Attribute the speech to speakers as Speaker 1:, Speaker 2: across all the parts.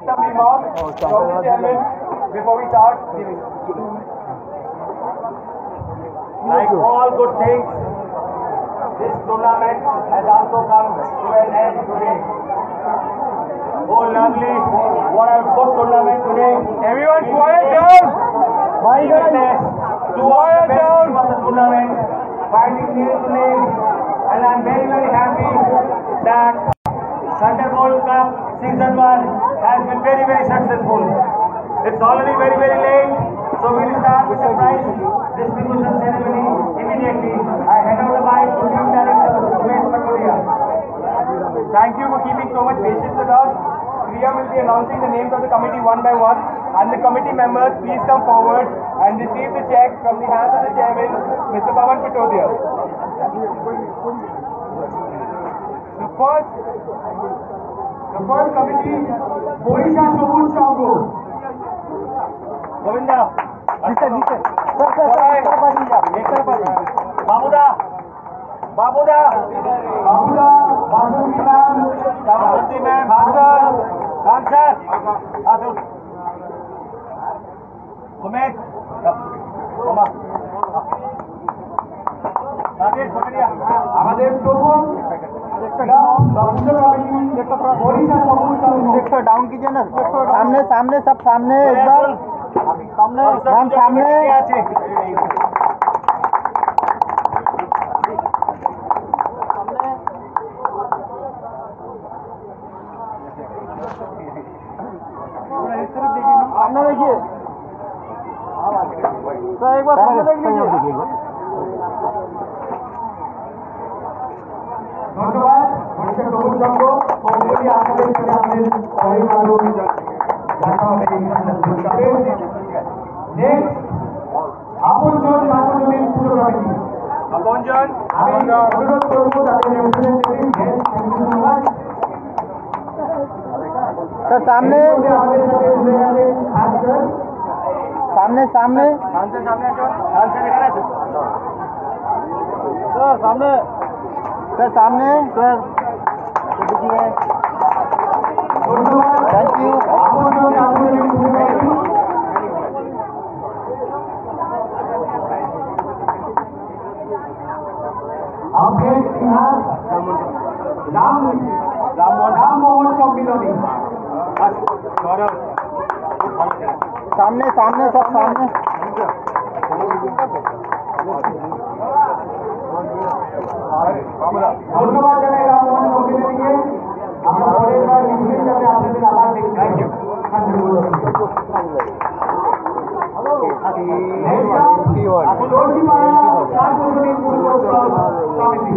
Speaker 1: Some remarks from the chairman before we start.
Speaker 2: Like all good things, this tournament has also come to an end today. Oh lovely, what a good tournament today.
Speaker 1: Everyone quiet down!
Speaker 2: Quiet down of the tournament, fighting near to name, and I'm very happy that Thunderbolt Cup Season 1 has been very successful. It's already very late, so we'll start with the prize distribution ceremony immediately. I hand over the mic to Team Director Umesh Patodia.
Speaker 1: Thank you for keeping so much patience with us. Priya will be announcing the names of the committee one by one, and the committee members please come forward and receive the check from the hands of the chairman, Mr. Pawan Patodia. The first committee, Odisha Sobut Sango.
Speaker 2: Govinda.
Speaker 1: Sir.
Speaker 2: Babuda. Babuti ma'am. Khan sir. Asun. Sumesh. Oma. Rajesh Patodia.
Speaker 1: আমাদের প্রথম
Speaker 3: down कीजिए ना सामने सब सामने एकदम ma'am सामने सामने देखिए तो एक बार सामने देख लीजिए
Speaker 1: ধন্যবাদ ওড়িশা সবুজ সংঘ কমিটি আসলে আমাদের সবাই দেখা হবে নেক্সট আপনজন সাংগঠনিক পুজো কমিটি আপনজন আমি অনুরোধ করবো তাদের
Speaker 3: सर सामने सामने सर सामने sir thank you
Speaker 1: Ram Mohan Sammilani
Speaker 3: सामने सब सामने
Speaker 1: ধন্যবাদ জানাই রামমোহন সম্মিলনীকে আমরা পরের বার নিশ্চয়ই যাতে আপনাদের আবার দেখতে থ্যাংক ইউ সাংগঠনিক সমিতি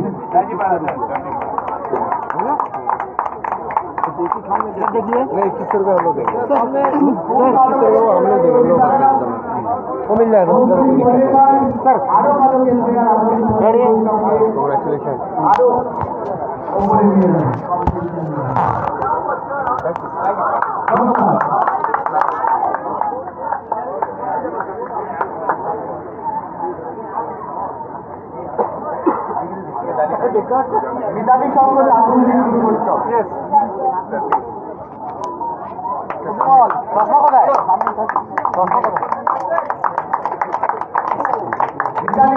Speaker 3: देखिए 2100 रुपये हम लोग देंगे सर 2100 हम लोग देंगे वो मिल जाएगा सर कॉन्ग्रेचुलेशन
Speaker 1: মিতালি সংঘ রাজনীতি উৎসব মিতালি সংঘ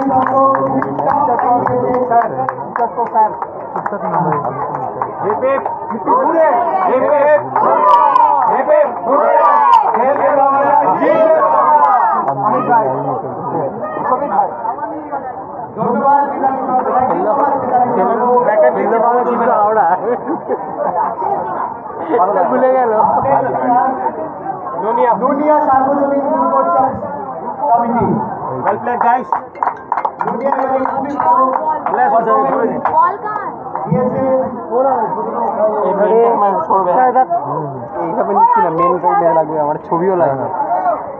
Speaker 1: ধন্যবাদ
Speaker 3: ভুলে গেল
Speaker 1: দুনিয়া সার্বজনীন দুর্গোৎসব কমিটি
Speaker 2: Well played guys.
Speaker 1: দুনিয়া
Speaker 3: আমার ছবিও লাগে না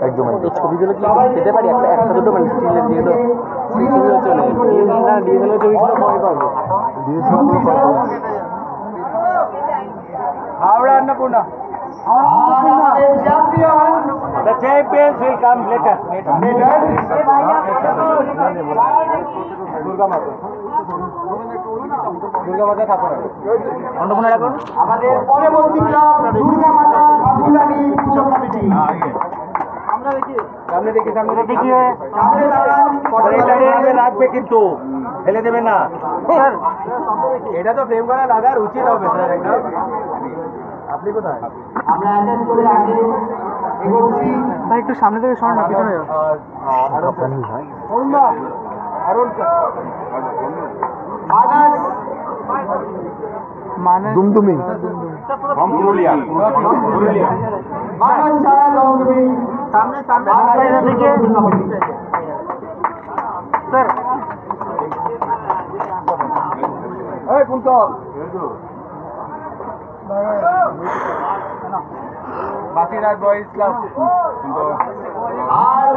Speaker 3: একদম এই ছবিগুলো কি পেতে পারি একটা দুটো মানে স্টিলের যেগুলো চলে ডিএসএলআর ছবিগুলো ভয় পাবো
Speaker 1: Howrah Annapurna
Speaker 2: The champions will come later.
Speaker 1: Durga মাতা
Speaker 2: অন্নপূর্ণা ডাকুন।
Speaker 1: আমাদের পরবর্তী ক্লাব দুর্গা মাতা সামনে দেখি
Speaker 2: সামনে রাখবে কিন্তু ফেলে দেবে না
Speaker 1: স্যার এটা তো ফ্রেম করা লাগার উচিত হবে স্যার একদম আপনি কোথায়
Speaker 2: আমরা অ্যাটেন্ড করে আগে এগোচ্ছি
Speaker 3: ভাই একটু সামনে থেকে সর না পিছনে যাও মানে দুমদুমি
Speaker 2: মানুষ ছাড়া দমদমি সামনে থেকে
Speaker 3: স্যার
Speaker 1: এই কুন্তল বাসিরাজ বয়েজ ক্লাব
Speaker 2: আর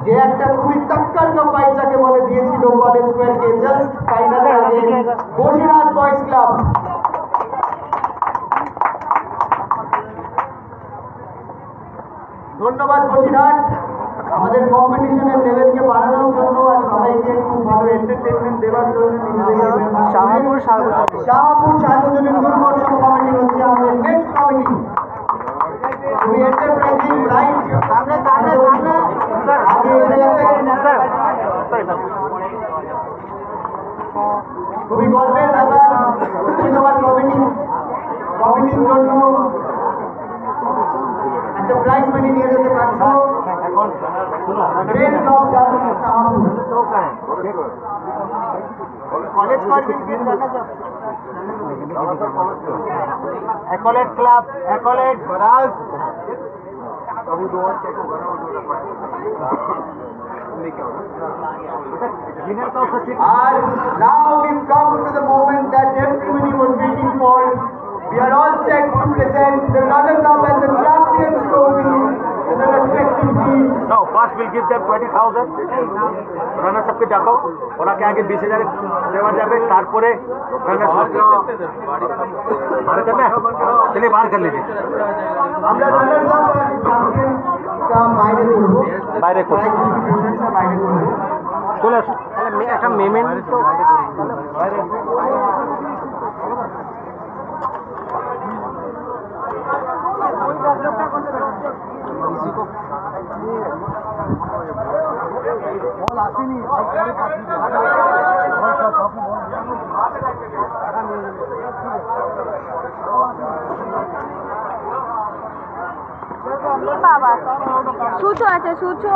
Speaker 2: যে একটা খুবই টক্কর का फाइट যাকে বলে দিয়েছিল কলেজ স্কয়ারকে জাস্ট ফাইনালে আগে বসিরহাট বয়েজ ক্লাব ধন্যবাদ বসিরহাট আমাদের কম্পিটিশনের লেভেলকে বাড়ানোর জন্য আর সবাইকে খুব ভালো এন্টারটেইনমেন্ট দেওয়ার জন্য
Speaker 3: শাহপুর
Speaker 2: সার্বজনীন দুর্গোৎসব কমিটি হচ্ছে আমাদের নেক্সট কমিটি খুবই এন্টারপ্রাইজিং রাইট সামনে খুবই গর্বের ব্যাপার ধন্যবাদ কমিটির জন্য একটা প্রাইজ মানি নিয়ে যেতে পারছো গ্রেট জব ডান কলেজ
Speaker 1: একলেট ক্লাব একলেট বরাজ
Speaker 2: And now we've come to the moment that everybody was waiting for. We are all set to present the runners-up and the champions trophy to the respective teams.
Speaker 1: Now, first we'll give them 20,000. Runners up के डाको ओरा के आगे 20,000 देवा जाबे तारपरे runners up बाहर करना है चलिए बाहर कर लीजिए
Speaker 2: আমরা runners-up और champions का বাইরে করব
Speaker 1: বাইরে করব চলে আসুন
Speaker 3: তাহলে একটা মেমেন্টো
Speaker 4: বাবা সুচো আছে সুচো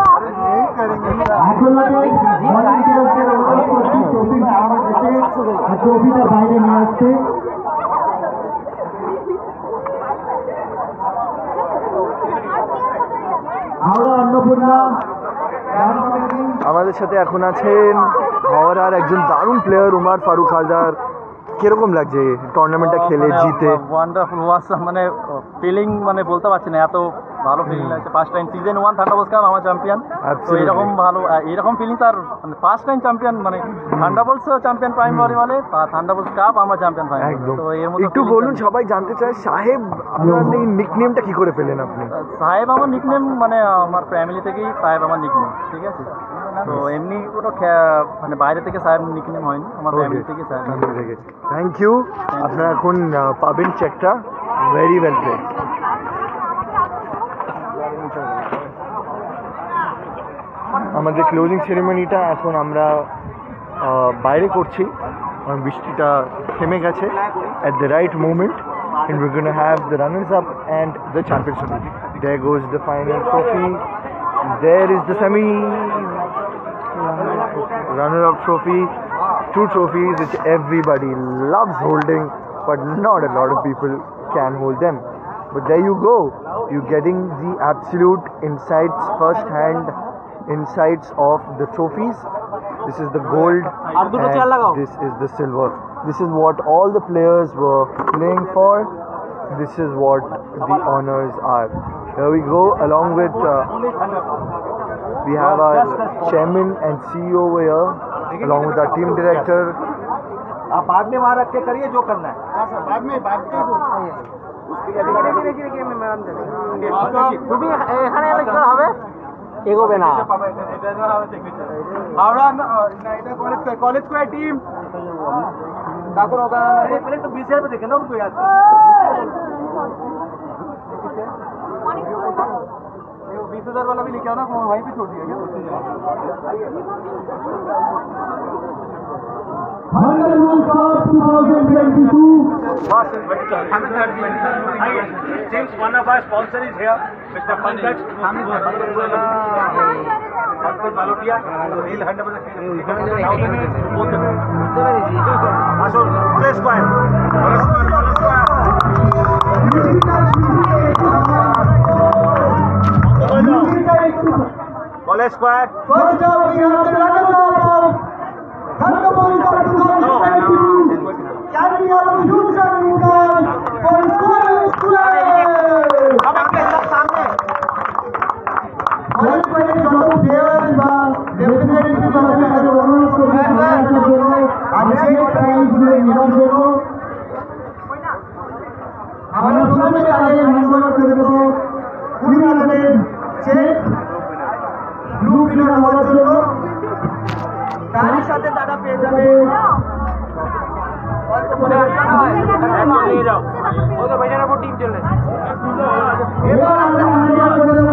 Speaker 2: ট্রফিটা বাইরে নিয়ে আসছে হাওড়া অন্নপূর্ণা
Speaker 3: আমাদের সাথে এখন আছেন হাওড়ার একজন দারুণ প্লেয়ার উমার ফারুক হালদার। কিরকম লাগছে টুর্নামেন্টটা খেলে জিতে?
Speaker 5: ওয়ান্ডারফুল ওয়াজ মানে ফিলিং মানে বলতে পারছি না, এত ভালো ফিলিং লাগছে। First time season 1 Thunderbolts cup আমার চ্যাম্পিয়ন, তো এরকম ভালো এরকম ফিলিং আর মানে ফার্স্ট টাইম চ্যাম্পিয়ন মানে থান্ডারবোল্টস চ্যাম্পিয়ন প্রাইমারি মানে থান্ডারবোল্টস কাপ আমরা চ্যাম্পিয়ন ফাইনাল।
Speaker 3: একদম।
Speaker 5: তো এর মধ্যে
Speaker 3: একটু বলুন, সবাই জানতে চায় সাহেব আপনার এই নিকনেমটা কি করে পেলেন আপনি?
Speaker 5: সাহেব আমার নিকনেম মানে আমার ফ্যামিলি থেকেই সাহেব আমার নিকনেম, ঠিক আছে। তো এমনি কোনো মানে বাইরে থেকে সাহেব নিকনেম হয়নি, আমার ফ্যামিলি থেকে সাহেব।
Speaker 3: Thank you. আপনারা এখন পাবেন চেকটা। Very well played. আমাদের ক্লোজিং সেরেমনিটা এখন আমরা বাইরে করছি, কারণ বৃষ্টিটা থেমে গেছে। At the right moment and we're going to have the runners up and the champions trophy. There goes the final trophy. There is the semi runner up trophy. Two trophies which everybody loves holding, but not a lot of people can hold them. But there you go, you're getting the absolute insights, first hand insights of the trophies. This is the gold and this is the silver. This is what all the players were playing for. This is what the honors are. Here we go, along with we have our chairman and CEO over here, along with our team director.
Speaker 1: आप बाद में वहाँ रख के करिए जो करना है। बाद में
Speaker 3: তুমি এখানে এলে কি হবে? এগোবে না।
Speaker 1: হাওড়া কলেজ স্কয়ার টিম কাকুর पहले तो 20,000 में देखे ना उनको याद
Speaker 5: 20,000 वाला भी लेके आओ ना, वहीं पे छोड़ दिया क्या?
Speaker 2: Since one of our sponsors is here, Mr. Pankaj, Balotia, he'll hand over the Play square. Ball square.
Speaker 1: First up, we have the runner-up of Thunderbolt Can we have a huge running goal for College Square? College Square is one of the players definitely আমরা প্রথমে তাদের handover করে দেব 20 রানের check blue winner হওয়ার জন্য তার সাথে তারা পেয়ে যাবে এবার আমরা হ্যান্ডওভার করে দেব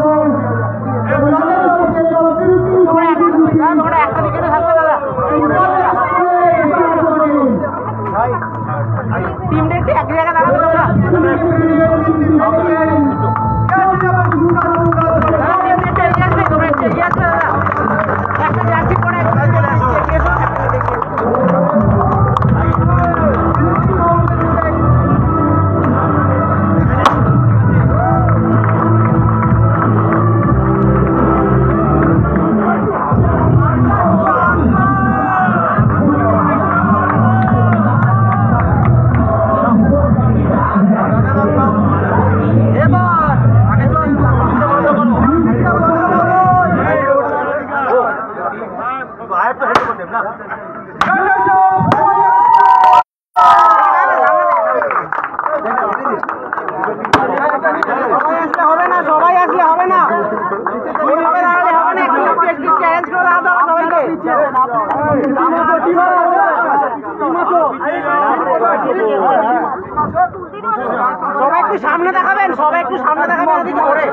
Speaker 1: সবাই একটু সামনে দেখাবেন, সবাই একটু সামনে দেখাবেন, এদিকে ঘুরে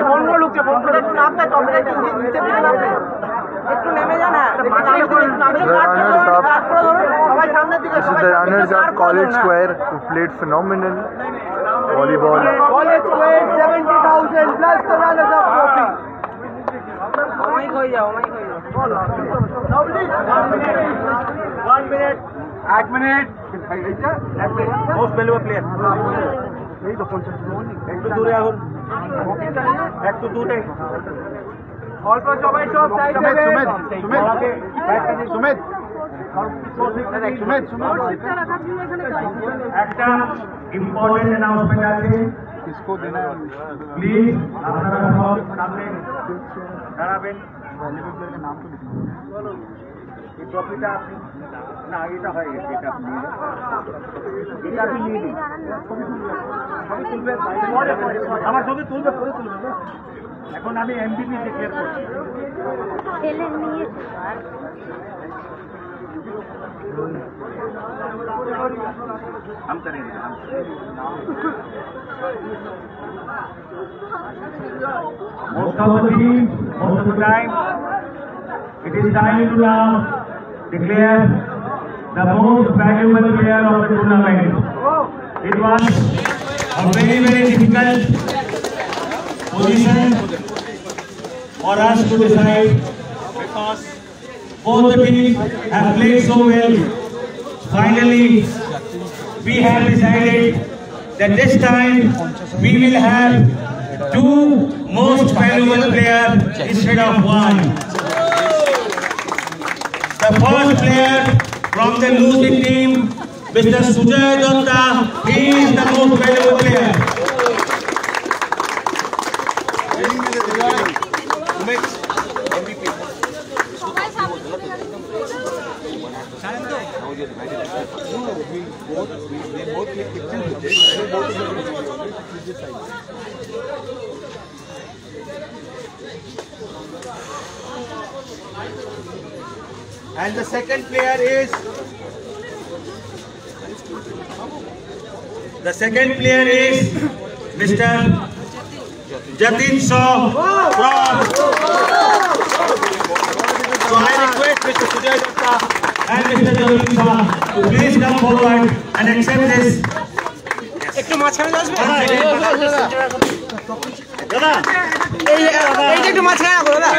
Speaker 1: বন্ধ লুকছে, বন্ধুরা একটু নামবে, তবে একটু নিচের দিকে নামবে, একটু নেমে যান। সবাই সামনের দিকে।
Speaker 3: This is the runners up College Square who played phenomenal volleyball.
Speaker 1: College Square 70,000 plus the runners up trophy.
Speaker 4: অমাইক হয়ে যাও, অমাইক হয়ে যাও।
Speaker 2: 1 minute. 1 minute. Most valuable player. একটু দূরে আসুন, একটু দূরে।
Speaker 1: অল্প সবাই সব সাইড দেবে।
Speaker 2: সুমিত একটা ইম্পর্টেন্ট অ্যানাউন্সমেন্ট আছে, প্লিজ আপনারা সব সামনে দাঁড়াবেন। এই ট্রফিটা আপনি না, এটা হয়ে গেছে, এটা আপনি এটা আপনি নিয়ে নিন। ছবি তুলবে, আমার ছবি তুলবে, পরে তুলবে। এখন আমি এমবিপি ডিক্লেয়ার করছি। हम करेंगे। Most of the team, most of the time, it is time to now declare the most valuable player of the tournament. It was a very, very difficult position for us to decide because both the teams have played so well. Finally, we have decided that this time we will have two most valuable players instead of one. The first player from the losing team, Mr. Sujay Datta, he is the most valuable player. And the second player is Mr. Jatin Shaw from. So I request Mr. Sujay Datta and Mr. Jatin Shaw to please come forward and accept this.
Speaker 4: একটু মাঝখানে আসবে
Speaker 2: দাদা
Speaker 4: এইটা একটু মাঝখানে রাখো দাদা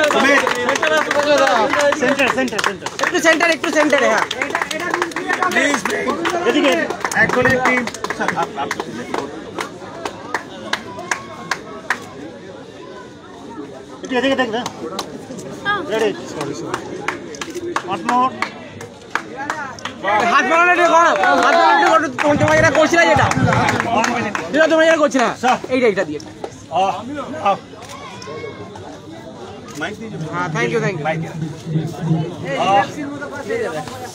Speaker 4: একটু সেন্টারে হ্যাঁ
Speaker 2: প্লিজ এদিকে অ্যাকচুয়ালি টিম এদিকে দেখ না রেডি সরি ওয়ান মোর
Speaker 4: হাত বাড়ানো তোমার এটা করছিলা যেটা যেটা তোমরা যেটা করছি না এইটা দিয়ে thank you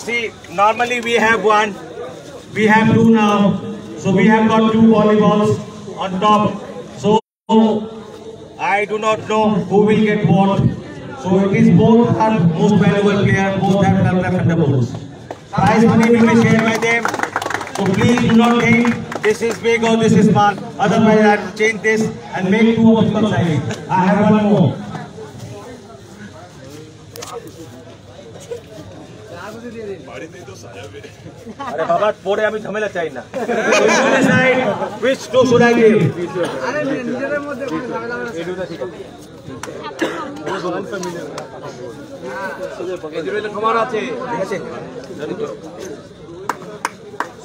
Speaker 2: see normally we have one, we have two now, so we have got two volleyballs on top, so I do not know who will get what, so it is both are most valuable player, both have left thunderbolts. Prize money will be shared by them, so please do not think this is big or this is small, otherwise I have to change this and make two of equal size. I have one more. अरे बाबा पोड़े अभी झमेला चाहिए ना which two should I give?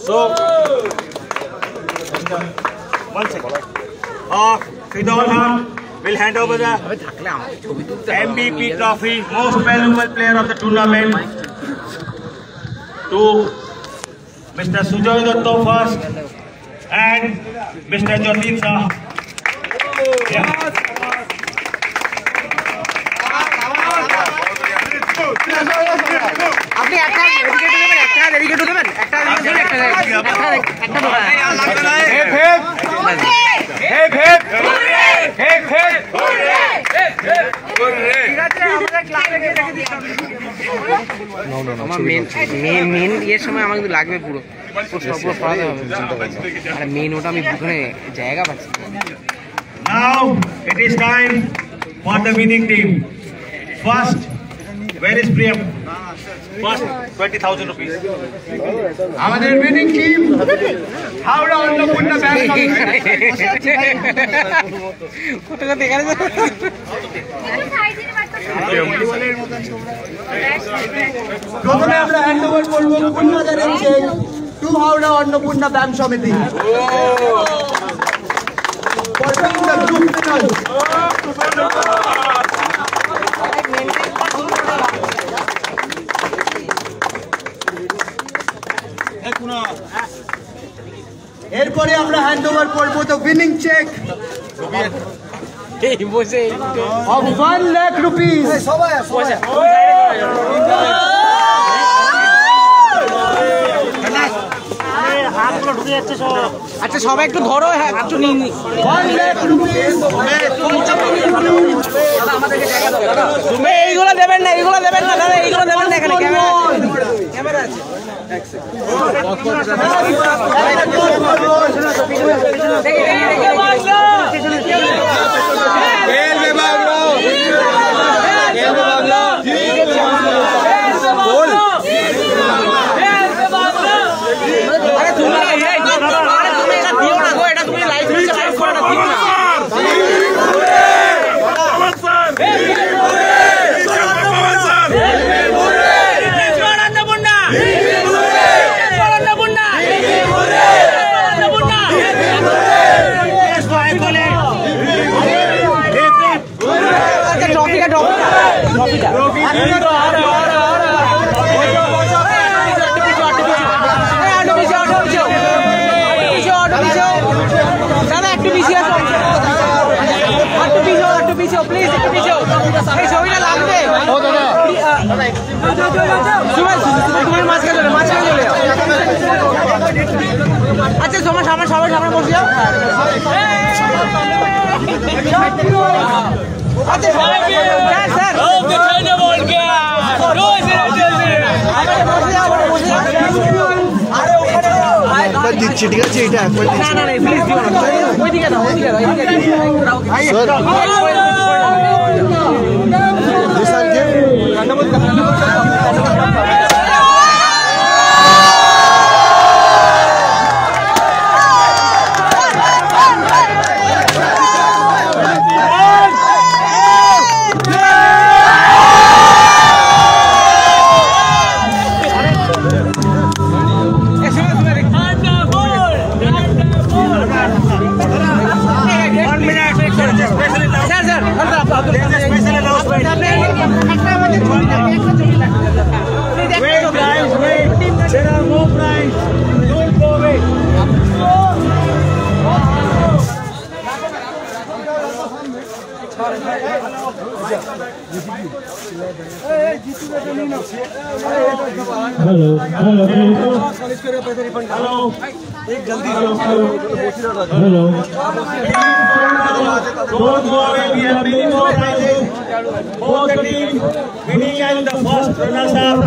Speaker 2: So one second. Fidolha will hand over the MVP trophy, most valuable player of the tournament, to Mr. Sujoy Datta first and Mr. Jatin Shah.
Speaker 4: আপনি একটা dedicate দেবেন একটা আমার main ইয়ের সময় আমাকে লাগবে পুরো পড়াতে হবে আর মেন ওটা আমি ওখানে জায়গা পাচ্ছি
Speaker 2: Now it is time for the winning team. First, where is Priyam? First, 20,000 rupees.
Speaker 1: আমাদের winning team Howrah Annapurna bank প্রথমে আমরা হ্যান্ড ওভার করবো 20,000 cheque to Howrah Annapurna bank সমিতি এরপরে আমরা হ্যান্ড ওভার করবো তো winning cheque of 1 lakh rupees.
Speaker 4: আচ্ছা সবাই একটু ধরো হ্যাঁ একটু নিন
Speaker 1: 1 lakh rupees.
Speaker 4: এইগুলো দেবেন না দাদা এইগুলো দেবেন না এখানে ক্যামেরা আছে আচ্ছা সবার সামনে বসে যাও
Speaker 3: দিচ্ছি দিচ্ছি, ঠিক আছে? এটা একবার
Speaker 4: না না না প্লিজ দিও না, ওইদিকে দাও, ওইদিকে দাও, এদিকে
Speaker 6: Hello. Don't go away. We have many more prizes. Both the teams winning and the first runners-up.